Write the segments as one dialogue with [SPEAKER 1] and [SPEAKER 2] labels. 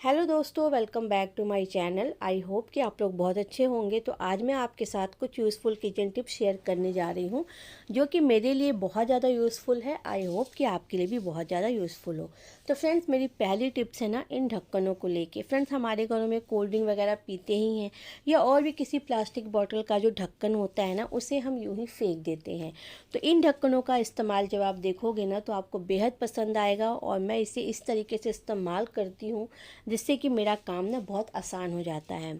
[SPEAKER 1] Hello दोस्तों, welcome back to my channel. I hope कि आप लोग बहुत अच्छे होंगे। तो आज मैं आपके साथ कुछ यूज़फुल किचन टिप्स शेयर करने जा रही हूँ जो कि मेरे लिए बहुत ज़्यादा यूज़फुल है। आई होप कि आपके लिए भी बहुत ज़्यादा यूज़फुल हो। तो फ्रेंड्स, मेरी पहली टिप्स है ना इन ढक्कनों को लेके। फ्रेंड्स, हमारे घरों में कोल्ड ड्रिंक वगैरह पीते ही हैं या और भी किसी प्लास्टिक बॉटल का जो ढक्कन होता है ना, उसे हम यूँ ही फेंक देते हैं। तो इन ढक्कनों का इस्तेमाल जब आप देखोगे ना तो आपको बेहद पसंद आएगा और मैं इसे इस तरीके से इस्तेमाल करती हूँ जिससे कि मेरा काम ना बहुत आसान हो जाता है।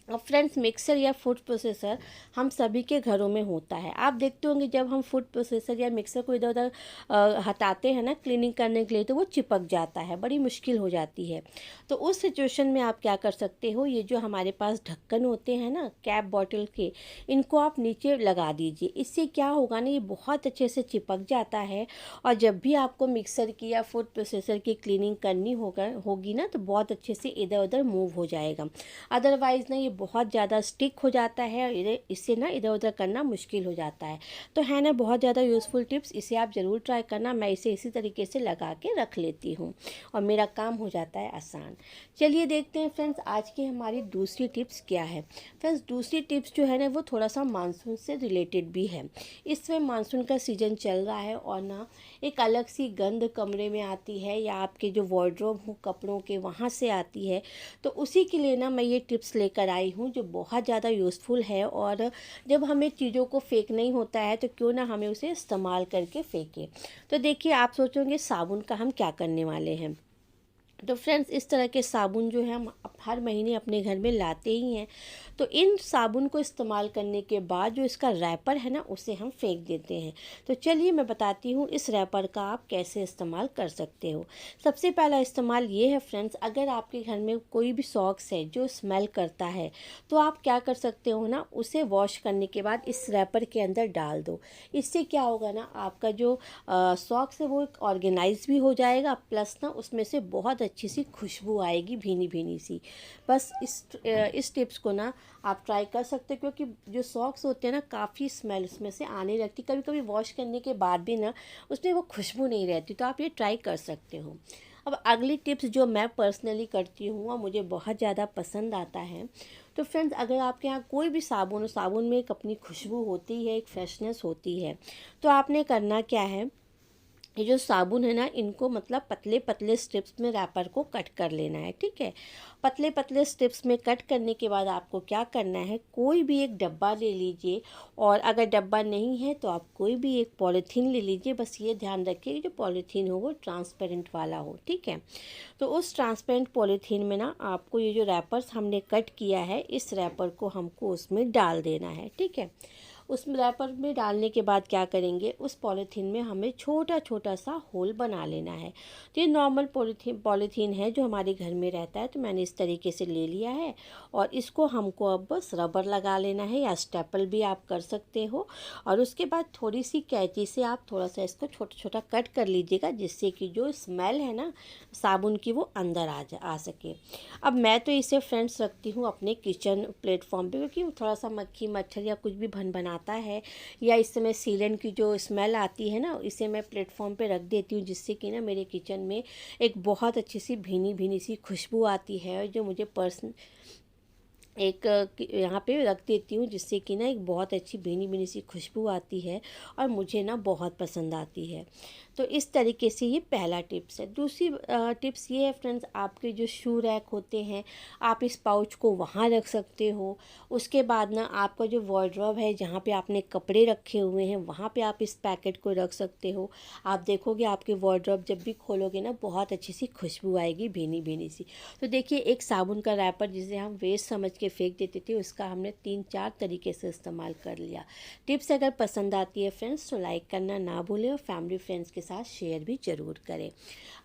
[SPEAKER 1] अब फ्रेंड्स, मिक्सर या फूड प्रोसेसर हम सभी के घरों में होता है। आप देखते होंगे जब हम फूड प्रोसेसर या मिक्सर को इधर उधर हटाते हैं ना क्लीनिंग करने के लिए, तो वो चिपक जाता है, बड़ी मुश्किल हो जाती है। तो उस सिचुएशन में आप क्या कर सकते हो, ये जो हमारे पास ढक्कन होते हैं ना कैप बॉटल के, इनको आप नीचे लगा दीजिए। इससे क्या होगा ना, ये बहुत अच्छे से चिपक जाता है और जब भी आपको मिक्सर की या फूड प्रोसेसर की क्लीनिंग करनी होगी ना, तो बहुत अच्छे से इधर उधर मूव हो जाएगा। अदरवाइज़ ना ये बहुत ज़्यादा स्टिक हो जाता है और इससे ना इधर उधर करना मुश्किल हो जाता है। तो है ना बहुत ज़्यादा यूज़फुल टिप्स, इसे आप ज़रूर ट्राई करना। मैं इसे इसी तरीके से लगा के रख लेती हूँ और मेरा काम हो जाता है आसान। चलिए देखते हैं फ्रेंड्स, आज की हमारी दूसरी टिप्स क्या है। फ्रेंड्स, दूसरी टिप्स जो है ना वो थोड़ा सा मानसून से रिलेटेड भी है। इस समय मानसून का सीज़न चल रहा है और ना एक अलग सी गंध कमरे में आती है या आपके जो वार्डरोब हो कपड़ों के वहाँ से आती है। तो उसी के लिए ना मैं ये टिप्स लेकर आई हूँ जो बहुत ज़्यादा यूज़फुल है। और जब हमें चीज़ों को फेंकना ही होता है तो क्यों ना हमें उसे इस्तेमाल करके फेंकें। तो देखिए, आप सोचोगे साबुन का हम क्या करने वाले हैं। तो फ्रेंड्स, इस तरह के साबुन जो है हम हर महीने अपने घर में लाते ही हैं। तो इन साबुन को इस्तेमाल करने के बाद जो इसका रैपर है ना उसे हम फेंक देते हैं। तो चलिए मैं बताती हूँ इस रैपर का आप कैसे इस्तेमाल कर सकते हो। सबसे पहला इस्तेमाल ये है फ्रेंड्स, अगर आपके घर में कोई भी सॉक्स है जो स्मेल करता है तो आप क्या कर सकते हो ना, उसे वॉश करने के बाद इस रैपर के अंदर डाल दो। इससे क्या होगा ना, आपका जो सॉक्स है वो ऑर्गेनाइज भी हो जाएगा, प्लस ना उसमें से बहुत अच्छी सी खुशबू आएगी, भीनी भीनी सी। बस इस टिप्स को ना आप ट्राई कर सकते हो क्योंकि जो सॉक्स होते हैं ना काफ़ी स्मेल उसमें से आने लगती, कभी कभी वॉश करने के बाद भी ना उसमें वो खुशबू नहीं रहती। तो आप ये ट्राई कर सकते हो। अब अगली टिप्स जो मैं पर्सनली करती हूँ और मुझे बहुत ज़्यादा पसंद आता है। तो फ्रेंड्स, अगर आपके यहाँ कोई भी साबुन हो, साबुन में एक अपनी खुशबू होती है, एक फ्रेशनेस होती है। तो आपने करना क्या है, ये जो साबुन है ना इनको मतलब पतले पतले स्ट्रिप्स में रैपर को कट कर लेना है। ठीक है, पतले पतले स्ट्रिप्स में कट करने के बाद आपको क्या करना है, कोई भी एक डब्बा ले लीजिए। और अगर डब्बा नहीं है तो आप कोई भी एक पॉलीथीन ले लीजिए। बस ये ध्यान रखिए कि जो पॉलीथीन हो वो ट्रांसपेरेंट वाला हो। ठीक है, तो उस ट्रांसपेरेंट पॉलीथीन में ना आपको ये जो रैपर्स हमने कट किया है इस रैपर को हमको उसमें डाल देना है। ठीक है, उस रैपर में डालने के बाद क्या करेंगे, उस पॉलीथीन में हमें छोटा छोटा सा होल बना लेना है। तो ये नॉर्मल पॉलीथीन है जो हमारे घर में रहता है, तो मैंने इस तरीके से ले लिया है। और इसको हमको अब बस रबर लगा लेना है या स्टेपल भी आप कर सकते हो। और उसके बाद थोड़ी सी कैंची से आप थोड़ा सा इसको छोटा छोटा कट कर लीजिएगा जिससे कि जो स्मेल है ना साबुन की वो अंदर आ सके। अब मैं तो इसे फ्रेंड्स रखती हूँ अपने किचन प्लेटफॉर्म पे क्योंकि थोड़ा सा मक्खी मच्छर या कुछ भी भन बनाता है या इस समय सीलन की जो स्मेल आती है ना, इसे मैं प्लेटफॉर्म पे रख देती हूँ जिससे कि ना मेरे किचन में एक बहुत अच्छी सी भीनी भीनी सी खुशबू आती है जो मुझे यहाँ पे रख देती हूँ जिससे कि ना एक बहुत अच्छी भीनी भीनी सी खुशबू आती है और मुझे ना बहुत पसंद आती है। तो इस तरीके से ये पहला टिप्स है। दूसरी टिप्स ये है फ्रेंड्स, आपके जो शू रैक होते हैं आप इस पाउच को वहाँ रख सकते हो। उसके बाद ना आपका जो वार्डरोब है जहाँ पे आपने कपड़े रखे हुए हैं वहाँ पे आप इस पैकेट को रख सकते हो। आप देखोगे आपके वार्डरोब जब भी खोलोगे ना बहुत अच्छी सी खुशबू आएगी, भीनी भीनी सी। तो देखिए, एक साबुन का रैपर जिसे हम वेस्ट समझ के फेंक देते थे उसका हमने 3-4 तरीके से इस्तेमाल कर लिया। टिप्स अगर पसंद आती है फ्रेंड्स तो लाइक करना ना भूलें और फैमिली फ्रेंड्स के साथ शेयर भी ज़रूर करें।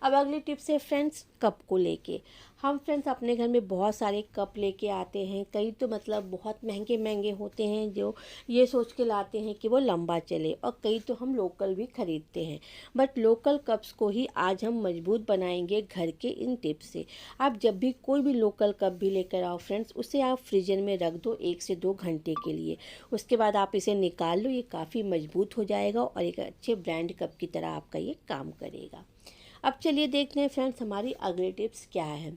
[SPEAKER 1] अब अगली टिप्स है फ्रेंड्स कप को लेके। हम फ्रेंड्स अपने घर में बहुत सारे कप लेके आते हैं, कई तो मतलब बहुत महंगे महंगे होते हैं जो ये सोच के लाते हैं कि वो लंबा चले, और कई तो हम लोकल भी ख़रीदते हैं। बट लोकल कप्स को ही आज हम मजबूत बनाएंगे घर के इन टिप्स से। आप जब भी कोई भी लोकल कप भी लेकर आओ फ्रेंड्स, उसे आप फ्रीजर में रख दो 1 से 2 घंटे के लिए। उसके बाद आप इसे निकाल लो, ये काफ़ी मजबूत हो जाएगा और एक अच्छे ब्रांड कप की तरह आपका ये काम करेगा। अब चलिए देखते हैं फ्रेंड्स हमारी अगली टिप्स क्या है।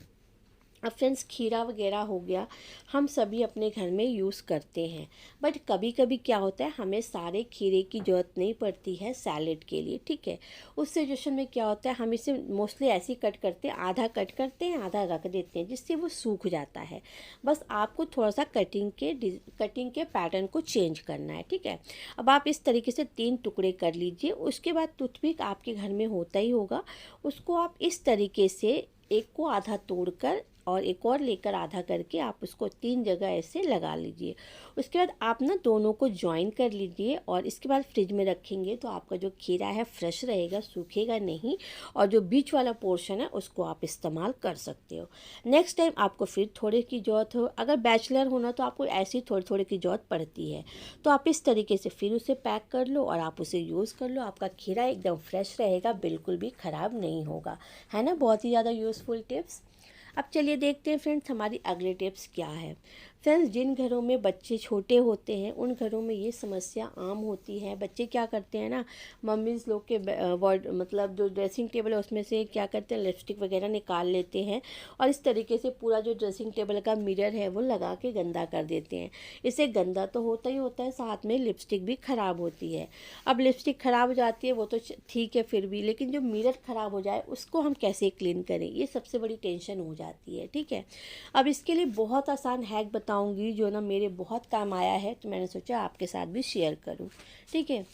[SPEAKER 1] अब फ्रेंड्स खीरा वगैरह हो गया, हम सभी अपने घर में यूज़ करते हैं, बट कभी कभी क्या होता है हमें सारे खीरे की ज़रूरत नहीं पड़ती है सैलेड के लिए, ठीक है। उस सिचुएशन में क्या होता है हम इसे मोस्टली ऐसे ही कट करते हैं, आधा कट करते हैं आधा रख देते हैं जिससे वो सूख जाता है। बस आपको थोड़ा सा कटिंग के पैटर्न को चेंज करना है, ठीक है। अब आप इस तरीके से 3 टुकड़े कर लीजिए। उसके बाद टूथपिक आपके घर में होता ही होगा, उसको आप इस तरीके से एक को आधा तोड़कर और एक और लेकर आधा करके आप उसको 3 जगह ऐसे लगा लीजिए। उसके बाद आप ना दोनों को जॉइन कर लीजिए और इसके बाद फ्रिज में रखेंगे तो आपका जो खीरा है फ्रेश रहेगा, सूखेगा नहीं, और जो बीच वाला पोर्शन है उसको आप इस्तेमाल कर सकते हो। नेक्स्ट टाइम आपको फिर थोड़े की ज़रूरत हो, अगर बैचलर होना तो आपको ऐसी थोड़े थोड़े की ज़रूरत पड़ती है, तो आप इस तरीके से फिर उसे पैक कर लो और आप उसे यूज़ कर लो। आपका खीरा एकदम फ्रेश रहेगा, बिल्कुल भी ख़राब नहीं होगा, है ना। बहुत ही ज़्यादा यूज़फुल टिप्स। अब चलिए देखते हैं फ्रेंड्स हमारी अगली टिप्स क्या है। फ्रेंड्स जिन घरों में बच्चे छोटे होते हैं उन घरों में ये समस्या आम होती है। बच्चे क्या करते हैं ना, मम्मीज़ लोग के वार्ड मतलब जो ड्रेसिंग टेबल है उसमें से क्या करते हैं लिपस्टिक वगैरह निकाल लेते हैं और इस तरीके से पूरा जो ड्रेसिंग टेबल का मिरर है वो लगा के गंदा कर देते हैं। इससे गंदा तो होता ही होता है, साथ में लिपस्टिक भी ख़राब होती है। अब लिपस्टिक ख़राब हो जाती है वो तो ठीक है फिर भी, लेकिन जो मिरर ख़राब हो जाए उसको हम कैसे क्लीन करें, ये सबसे बड़ी टेंशन हो जाती है, ठीक है। अब इसके लिए बहुत आसान हैक बताऊंगी जो ना मेरे बहुत काम आया है, तो मैंने सोचा आपके साथ भी शेयर करूं, ठीक है।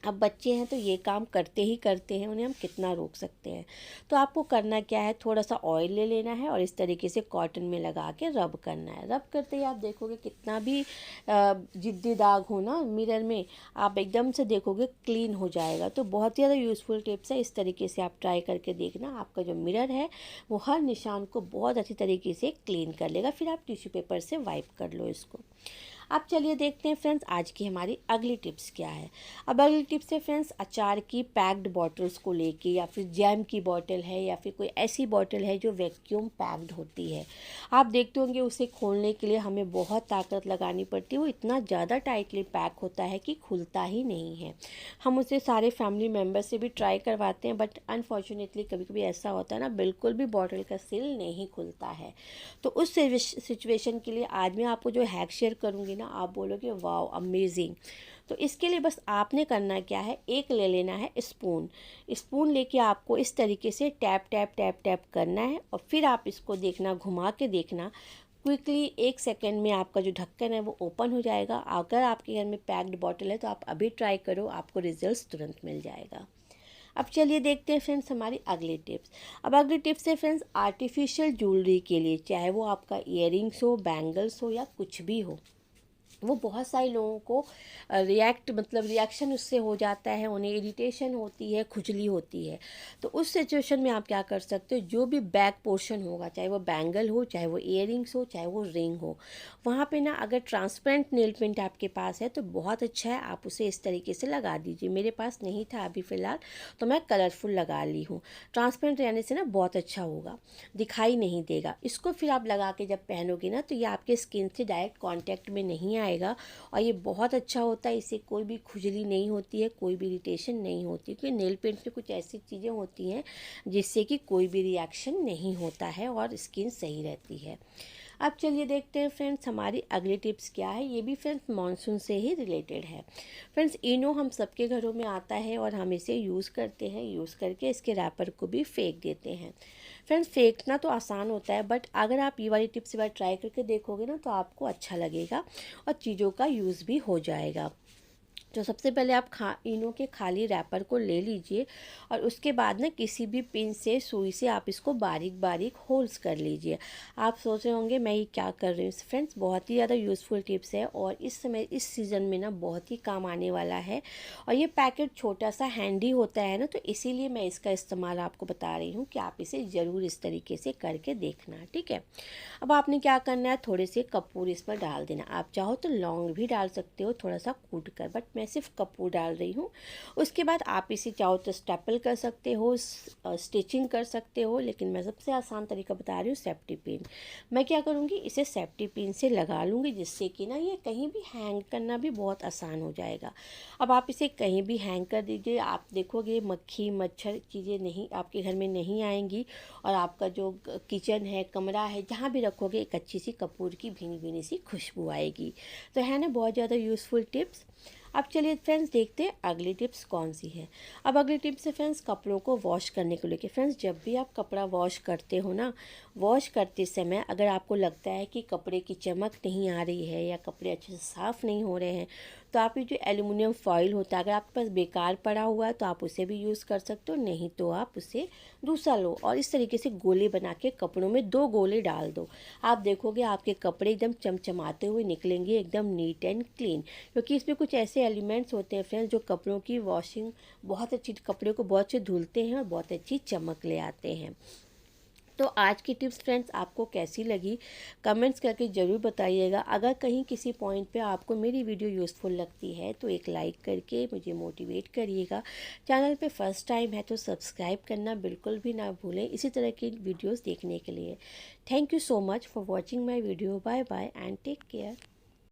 [SPEAKER 1] अब बच्चे हैं तो ये काम करते ही करते हैं, उन्हें हम कितना रोक सकते हैं। तो आपको करना क्या है, थोड़ा सा ऑयल ले लेना है और इस तरीके से कॉटन में लगा के रब करना है। रब करते ही आप देखोगे कितना भी जिद्दी दाग हो ना मिरर में, आप एकदम से देखोगे क्लीन हो जाएगा। तो बहुत ही ज़्यादा यूज़फुल टिप्स है, इस तरीके से आप ट्राई करके देखना, आपका जो मिरर है वो हर निशान को बहुत अच्छी तरीके से क्लीन कर लेगा। फिर आप टिश्यू पेपर से वाइप कर लो इसको। अब चलिए देखते हैं फ्रेंड्स आज की हमारी अगली टिप्स क्या है। अब अगली टिप्स है फ्रेंड्स अचार की पैक्ड बॉटल्स को लेके, या फिर जैम की बॉटल है या फिर कोई ऐसी बॉटल है जो वैक्यूम पैक्ड होती है। आप देखते होंगे उसे खोलने के लिए हमें बहुत ताकत लगानी पड़ती है, वो इतना ज़्यादा टाइटली पैक होता है कि खुलता ही नहीं है। हम उसे सारे फैमिली मेम्बर से भी ट्राई करवाते हैं, बट अनफॉर्चुनेटली कभी कभी ऐसा होता है ना, बिल्कुल भी बॉटल का सील नहीं खुलता है। तो उस सिचुएशन के लिए आज मैं आपको जो हैक शेयर करूँगी ना, आप बोलोगे वाओ अमेजिंग। तो इसके लिए बस आपने करना क्या है, एक ले लेना है स्पून लेके आपको इस तरीके से टैप टैप टैप टैप करना है और फिर आप इसको देखना, घुमा के देखना, क्विकली 1 सेकेंड में आपका जो ढक्कन है वो ओपन हो जाएगा। अगर आपके घर में पैक्ड बॉटल है तो आप अभी ट्राई करो, आपको रिजल्ट्स तुरंत मिल जाएगा। अब चलिए देखते हैं फ्रेंड्स हमारी अगली टिप्स। अब अगली टिप्स है फ्रेंड्स आर्टिफिशियल ज्वेलरी के लिए, चाहे वो आपका ईयरिंग्स हो, बैंगल्स हो या कुछ भी हो। वो बहुत सारे लोगों को रिएक्शन उससे हो जाता है, उन्हें इरिटेशन होती है, खुजली होती है। तो उस सिचुएशन में आप क्या कर सकते हो, जो भी बैक पोर्शन होगा, चाहे वो बैंगल हो, चाहे वो ईयरिंग्स हो, चाहे वो रिंग हो, वहाँ पे ना अगर ट्रांसपेरेंट नेल पेंट आपके पास है तो बहुत अच्छा है, आप उसे इस तरीके से लगा दीजिए। मेरे पास नहीं था अभी फ़िलहाल, तो मैं कलरफुल लगा ली हूँ। ट्रांसपेरेंट रहने से ना बहुत अच्छा होगा, दिखाई नहीं देगा। इसको फिर आप लगा के जब पहनोगे ना तो ये आपके स्किन से डायरेक्ट कॉन्टैक्ट में नहीं आएगा और ये बहुत अच्छा होता है। इससे कोई भी खुजली नहीं होती है, कोई भी इरिटेशन नहीं होती, क्योंकि नेल पेंट में कुछ ऐसी चीज़ें होती हैं जिससे कि कोई भी रिएक्शन नहीं होता है और स्किन सही रहती है। अब चलिए देखते हैं फ्रेंड्स हमारी अगली टिप्स क्या है। ये भी फ्रेंड्स मानसून से ही रिलेटेड है। फ्रेंड्स इनो हम सबके घरों में आता है और हम इसे यूज़ करते हैं, यूज़ करके इसके रैपर को भी फेंक देते हैं। फ्रेंड्स फेंकना तो आसान होता है, बट अगर आप ये वाली टिप्स एक बार ट्राई करके देखोगे ना तो आपको अच्छा लगेगा और चीज़ों का यूज़ भी हो जाएगा। तो सबसे पहले आप इनो के खाली रैपर को ले लीजिए और उसके बाद ना किसी भी पिन से, सुई से आप इसको बारीक बारीक होल्स कर लीजिए। आप सोच रहे होंगे मैं ये क्या कर रही हूँ। फ्रेंड्स बहुत ही ज़्यादा यूज़फुल टिप्स है और इस समय इस सीज़न में ना बहुत ही काम आने वाला है। और ये पैकेट छोटा सा हैंडी होता है ना, तो इसीलिए मैं इसका इस्तेमाल आपको बता रही हूँ कि आप इसे ज़रूर इस तरीके से करके देखना, ठीक है। अब आपने क्या करना है, थोड़े से कपूर इसमें डाल देना। आप चाहो तो लौंग भी डाल सकते हो थोड़ा सा कूट कर, बट मैं सिर्फ कपूर डाल रही हूँ। उसके बाद आप इसे चाहो तो स्टेपल कर सकते हो, स्टिचिंग कर सकते हो, लेकिन मैं सबसे आसान तरीका बता रही हूँ, सेफ्टी पिन। मैं क्या करूँगी, इसे सेफ्टी पिन से लगा लूँगी, जिससे कि ना ये कहीं भी हैंग करना भी बहुत आसान हो जाएगा। अब आप इसे कहीं भी हैंग कर दीजिए, आप देखोगे मक्खी मच्छर चीज़ें नहीं आपके घर में नहीं आएंगी, और आपका जो किचन है, कमरा है, जहाँ भी रखोगे एक अच्छी सी कपूर की भीनी भीनी सी खुशबू आएगी। तो है ना बहुत ज़्यादा यूज़फुल टिप्स। अब चलिए फ्रेंड्स देखते हैं अगली टिप्स कौन सी है। अब अगली टिप्स है फ्रेंड्स कपड़ों को वॉश करने को लेके। फ्रेंड्स जब भी आप कपड़ा वॉश करते हो ना, वॉश करते समय अगर आपको लगता है कि कपड़े की चमक नहीं आ रही है या कपड़े अच्छे से साफ़ नहीं हो रहे हैं, तो आप ये जो एल्युमिनियम फॉइल होता है, अगर आपके पास बेकार पड़ा हुआ है तो आप उसे भी यूज़ कर सकते हो, नहीं तो आप उसे दूसरा लो और इस तरीके से गोले बना के कपड़ों में 2 गोले डाल दो। आप देखोगे आपके कपड़े एकदम चमचमाते हुए निकलेंगे, एकदम नीट एंड क्लीन, क्योंकि इसमें कुछ ऐसे एलिमेंट्स होते हैं फ्रेंड्स जो कपड़ों की वॉशिंग बहुत अच्छी, कपड़े को बहुत अच्छे धुलते हैं और बहुत अच्छी चमक ले आते हैं। तो आज की टिप्स फ्रेंड्स आपको कैसी लगी, कमेंट्स करके ज़रूर बताइएगा। अगर कहीं किसी पॉइंट पे आपको मेरी वीडियो यूज़फुल लगती है तो एक लाइक करके मुझे मोटिवेट करिएगा। चैनल पे फर्स्ट टाइम है तो सब्सक्राइब करना बिल्कुल भी ना भूलें इसी तरह की वीडियोस देखने के लिए। Thank you so much for watching my video. Bye bye and take care.